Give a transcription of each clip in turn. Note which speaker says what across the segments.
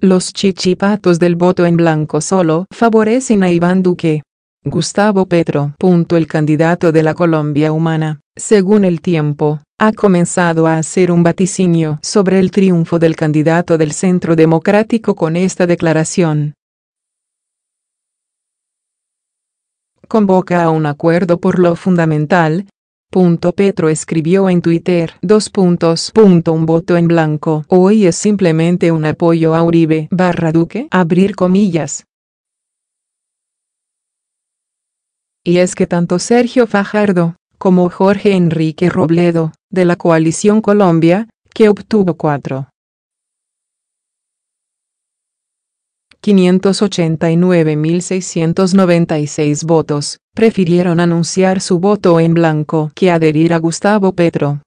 Speaker 1: Los chichipatos del voto en blanco solo favorecen a Iván Duque. Gustavo Petro. El candidato de la Colombia humana, según El Tiempo, ha comenzado a hacer un vaticinio sobre el triunfo del candidato del Centro Democrático con esta declaración. Convoca a un acuerdo por lo fundamental. Petro escribió en Twitter: Un voto en blanco hoy es simplemente un apoyo a Uribe/Duque, abrir comillas. Y es que tanto Sergio Fajardo, como Jorge Enrique Robledo, de la Coalición Colombia, que obtuvo 4.589.696 votos, prefirieron anunciar su voto en blanco que adherir a Gustavo Petro.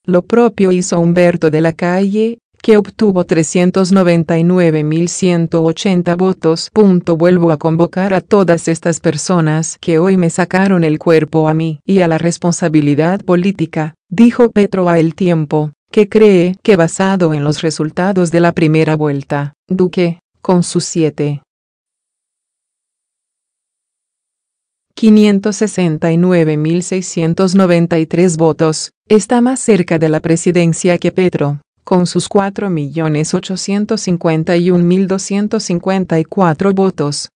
Speaker 1: Lo propio hizo Humberto de la Calle, que obtuvo 399.180 votos. Vuelvo a convocar a todas estas personas que hoy me sacaron el cuerpo a mí y a la responsabilidad política, dijo Petro a El Tiempo, que cree que basado en los resultados de la primera vuelta, Duque, con sus 7.569.693 votos, está más cerca de la presidencia que Petro, con sus 4.851.254 votos.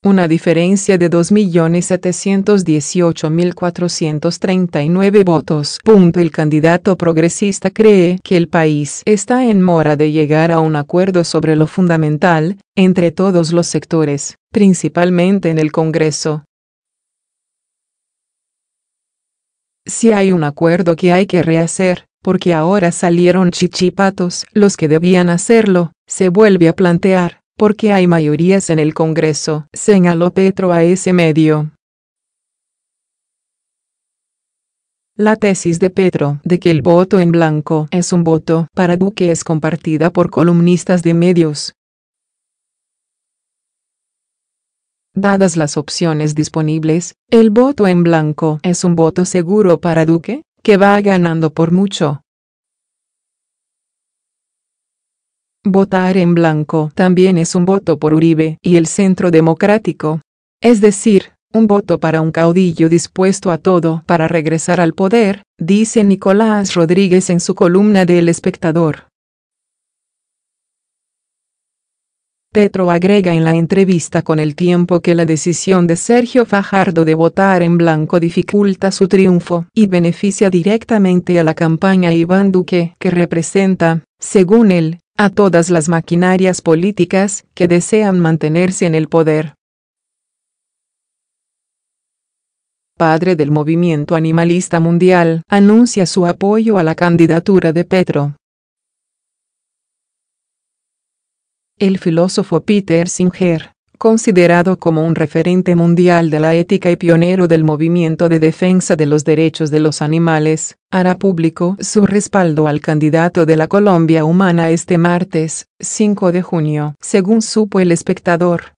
Speaker 1: Una diferencia de 2.718.439 votos. El candidato progresista cree que el país está en mora de llegar a un acuerdo sobre lo fundamental, entre todos los sectores, principalmente en el Congreso. Si hay un acuerdo que hay que rehacer, porque ahora salieron chichipatos los que debían hacerlo, se vuelve a plantear, porque hay mayorías en el Congreso, señaló Petro a ese medio. La tesis de Petro de que el voto en blanco es un voto para Duque es compartida por columnistas de medios. Dadas las opciones disponibles, el voto en blanco es un voto seguro para Duque, que va ganando por mucho. Votar en blanco también es un voto por Uribe y el Centro Democrático. Es decir, un voto para un caudillo dispuesto a todo para regresar al poder, dice Nicolás Rodríguez en su columna de El Espectador. Petro agrega en la entrevista con El Tiempo que la decisión de Sergio Fajardo de votar en blanco dificulta su triunfo y beneficia directamente a la campaña Iván Duque, que representa, según él, a todas las maquinarias políticas que desean mantenerse en el poder. Padre del movimiento animalista mundial, anuncia su apoyo a la candidatura de Petro. El filósofo Peter Singer, considerado como un referente mundial de la ética y pionero del movimiento de defensa de los derechos de los animales, hará público su respaldo al candidato de la Colombia humana este martes, 5 de junio, según supo El Espectador.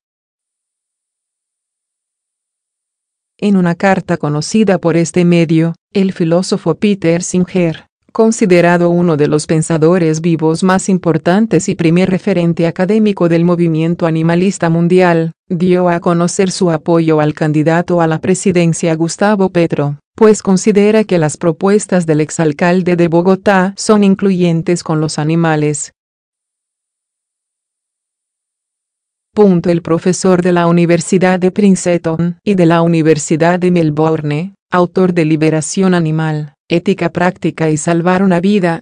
Speaker 1: En una carta conocida por este medio, el filósofo Peter Singer, considerado uno de los pensadores vivos más importantes y primer referente académico del movimiento animalista mundial, dio a conocer su apoyo al candidato a la presidencia Gustavo Petro, pues considera que las propuestas del exalcalde de Bogotá son incluyentes con los animales. El profesor de la Universidad de Princeton y de la Universidad de Melbourne, autor de Liberación Animal, Ética Práctica y Salvar una Vida,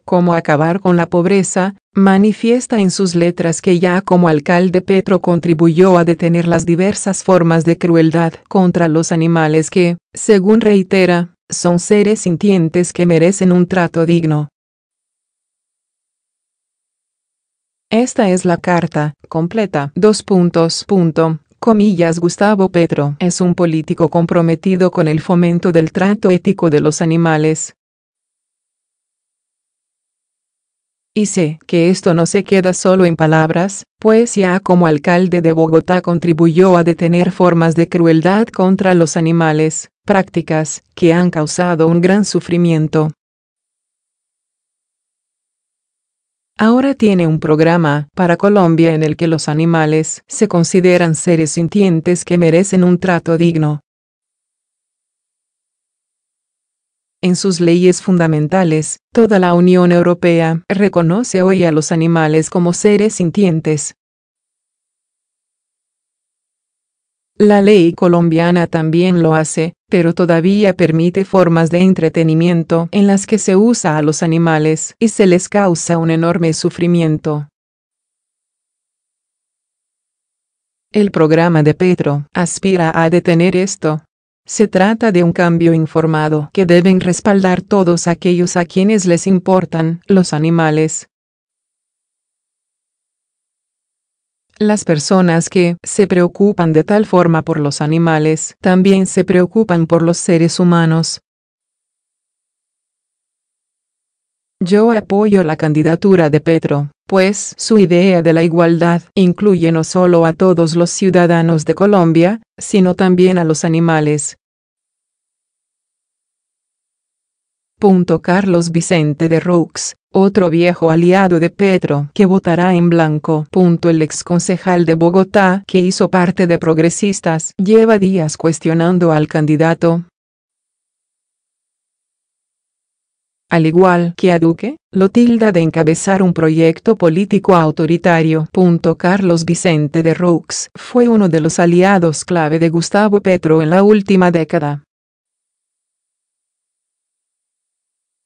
Speaker 1: Cómo acabar con la pobreza, manifiesta en sus letras que ya como alcalde Petro contribuyó a detener las diversas formas de crueldad contra los animales que, según reitera, son seres sintientes que merecen un trato digno. Esta es la carta completa. Gustavo Petro es un político comprometido con el fomento del trato ético de los animales. Y sé que esto no se queda solo en palabras, pues ya como alcalde de Bogotá contribuyó a detener formas de crueldad contra los animales, prácticas que han causado un gran sufrimiento. Ahora tiene un programa para Colombia en el que los animales se consideran seres sintientes que merecen un trato digno. En sus leyes fundamentales, toda la Unión Europea reconoce hoy a los animales como seres sintientes. La ley colombiana también lo hace, pero todavía permite formas de entretenimiento en las que se usa a los animales y se les causa un enorme sufrimiento. El programa de Petro aspira a detener esto. Se trata de un cambio informado que deben respaldar todos aquellos a quienes les importan los animales. Las personas que se preocupan de tal forma por los animales también se preocupan por los seres humanos. Yo apoyo la candidatura de Petro, pues su idea de la igualdad incluye no solo a todos los ciudadanos de Colombia, sino también a los animales. Carlos Vicente de Roux, otro viejo aliado de Petro que votará en blanco. El exconcejal de Bogotá que hizo parte de Progresistas lleva días cuestionando al candidato. Al igual que a Duque, lo tilda de encabezar un proyecto político autoritario. Carlos Vicente de Roux fue uno de los aliados clave de Gustavo Petro en la última década.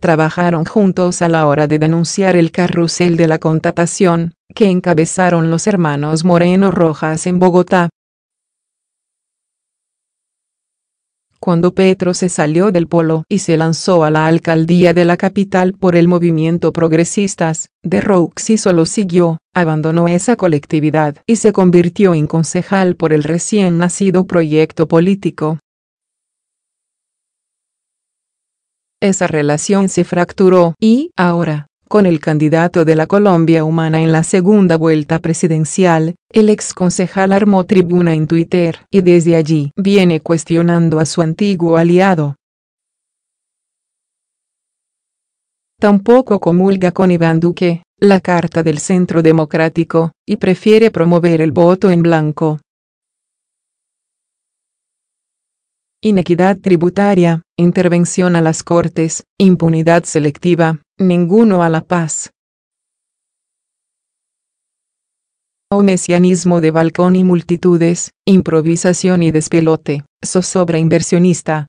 Speaker 1: Trabajaron juntos a la hora de denunciar el carrusel de la contratación, que encabezaron los hermanos Moreno Rojas en Bogotá. Cuando Petro se salió del polo y se lanzó a la alcaldía de la capital por el movimiento Progresistas, de Roux solo siguió, abandonó esa colectividad y se convirtió en concejal por el recién nacido proyecto político. Esa relación se fracturó y, ahora, con el candidato de la Colombia Humana en la segunda vuelta presidencial, el exconcejal armó tribuna en Twitter y desde allí viene cuestionando a su antiguo aliado. Tampoco comulga con Iván Duque, la Carta del Centro Democrático, y prefiere promover el voto en blanco. Inequidad tributaria, intervención a las Cortes, impunidad selectiva, ninguno a la paz. O mesianismo de balcón y multitudes, improvisación y despelote, zozobra inversionista.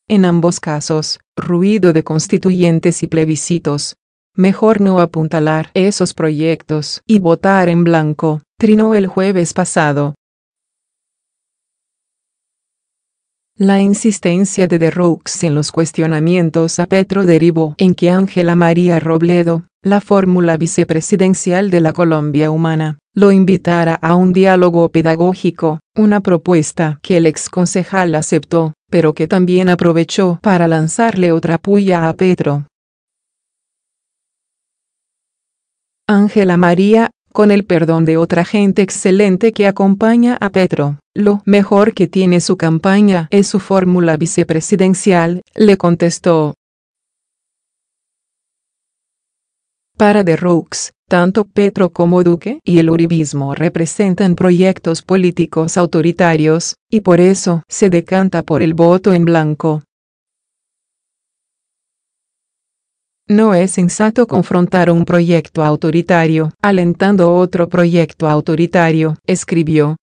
Speaker 1: En ambos casos, ruido de constituyentes y plebiscitos. Mejor no apuntalar esos proyectos y votar en blanco, trinó el jueves pasado. La insistencia de Roux en los cuestionamientos a Petro derivó en que Ángela María Robledo, la fórmula vicepresidencial de la Colombia Humana, lo invitara a un diálogo pedagógico, una propuesta que el exconcejal aceptó, pero que también aprovechó para lanzarle otra puya a Petro. Ángela María, con el perdón de otra gente excelente que acompaña a Petro, lo mejor que tiene su campaña es su fórmula vicepresidencial, le contestó. Para de Roux, tanto Petro como Duque y el uribismo representan proyectos políticos autoritarios, y por eso se decanta por el voto en blanco. No es sensato confrontar un proyecto autoritario alentando otro proyecto autoritario, escribió.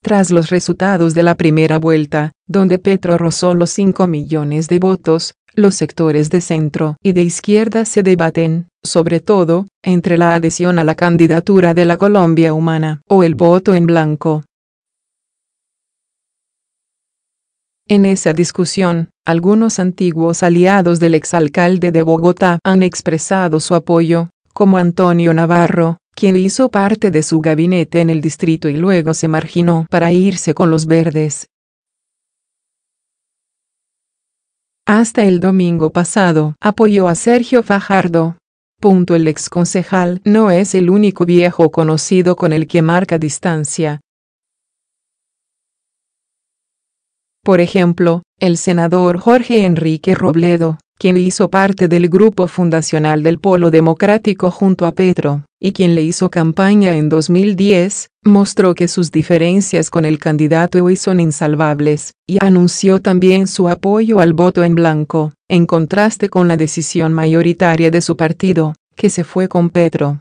Speaker 1: Tras los resultados de la primera vuelta, donde Petro rozó los 5 millones de votos, los sectores de centro y de izquierda se debaten, sobre todo, entre la adhesión a la candidatura de la Colombia Humana o el voto en blanco. En esa discusión, algunos antiguos aliados del exalcalde de Bogotá han expresado su apoyo, como Antonio Navarro, quien hizo parte de su gabinete en el distrito y luego se marginó para irse con los verdes. Hasta el domingo pasado apoyó a Sergio Fajardo. El exconcejal no es el único viejo conocido con el que marca distancia. Por ejemplo, el senador Jorge Enrique Robledo, quien hizo parte del grupo fundacional del Polo Democrático junto a Petro, y quien le hizo campaña en 2010, mostró que sus diferencias con el candidato hoy son insalvables, y anunció también su apoyo al voto en blanco, en contraste con la decisión mayoritaria de su partido, que se fue con Petro.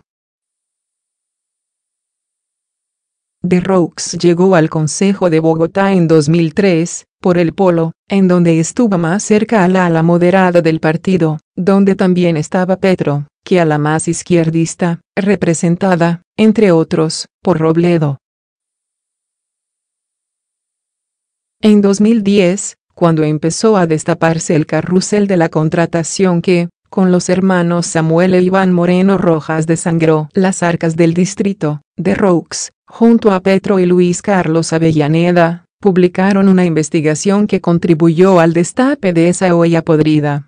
Speaker 1: De Roux llegó al Consejo de Bogotá en 2003, por el Polo, en donde estuvo más cerca a la ala moderada del partido, donde también estaba Petro, que a la más izquierdista, representada, entre otros, por Robledo. En 2010, cuando empezó a destaparse el carrusel de la contratación que, con los hermanos Samuel e Iván Moreno Rojas desangró las arcas del distrito, de Roux, junto a Petro y Luis Carlos Avellaneda, publicaron una investigación que contribuyó al destape de esa olla podrida.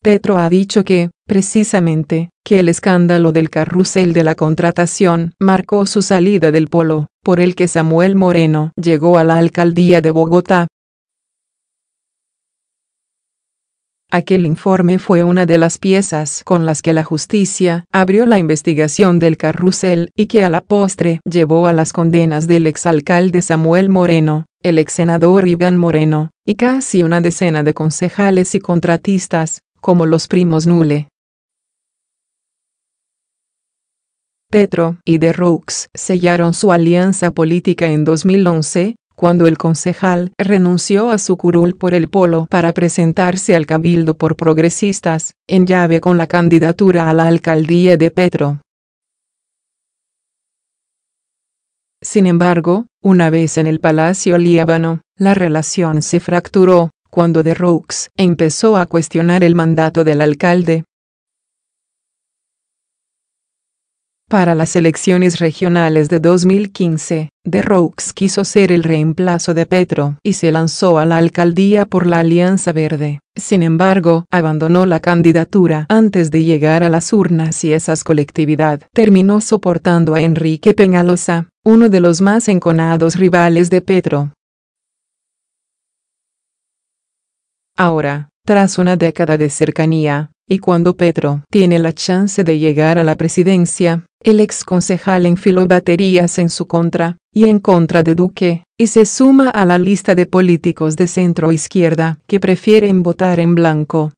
Speaker 1: Petro ha dicho que, precisamente, que el escándalo del carrusel de la contratación marcó su salida del Polo, por el que Samuel Moreno llegó a la alcaldía de Bogotá. Aquel informe fue una de las piezas con las que la justicia abrió la investigación del carrusel y que a la postre llevó a las condenas del exalcalde Samuel Moreno, el exsenador Iván Moreno, y casi una decena de concejales y contratistas, como los primos Nule. Petro y de Roux sellaron su alianza política en 2011, cuando el concejal renunció a su curul por el Polo para presentarse al Cabildo por Progresistas, en llave con la candidatura a la alcaldía de Petro. Sin embargo, una vez en el Palacio Líbano, la relación se fracturó, cuando de Roux empezó a cuestionar el mandato del alcalde. Para las elecciones regionales de 2015, de Roux quiso ser el reemplazo de Petro y se lanzó a la alcaldía por la Alianza Verde. Sin embargo, abandonó la candidatura antes de llegar a las urnas y esa colectividad terminó soportando a Enrique Peñalosa, uno de los más enconados rivales de Petro. Ahora, tras una década de cercanía, y cuando Petro tiene la chance de llegar a la presidencia, el exconcejal enfiló baterías en su contra, y en contra de Duque, y se suma a la lista de políticos de centro izquierda que prefieren votar en blanco.